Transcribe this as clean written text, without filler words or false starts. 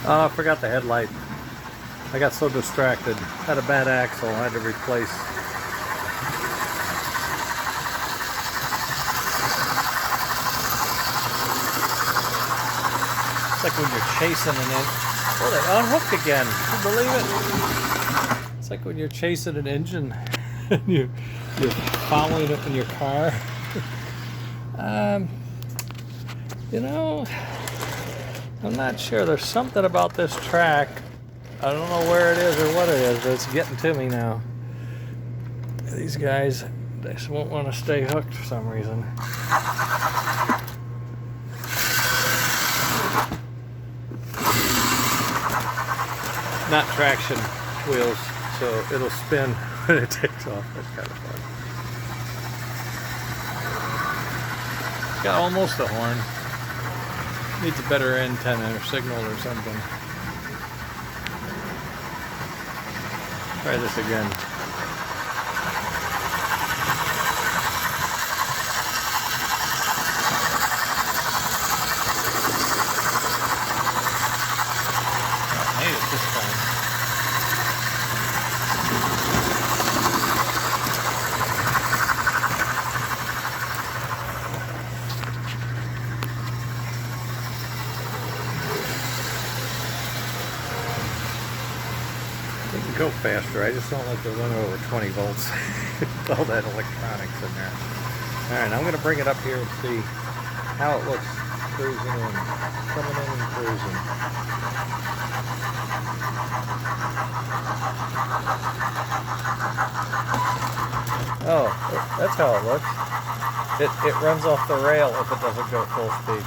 Oh, I forgot the headlight. I got so distracted. Had a bad axle. I had to replace. It's like when you're chasing an engine. Oh, they unhooked again. Can you believe it? It's like when you're chasing an engine and you're following it in your car. Um, you know, I'm not sure. There's something about this track. I don't know where it is or what it is, but it's getting to me now. These guys, they just won't want to stay hooked for some reason. Not traction wheels, so it'll spin when it takes off. That's kind of fun. Got almost a horn. Needs a better antenna or signal or something. Try this again. I made it this time. It can go faster. I just don't like to run over 20 volts with all that electronics in there. Alright, I'm going to bring it up here and see how it looks cruising in. Coming in and cruising. Oh, that's how it looks. It runs off the rail if it doesn't go full speed.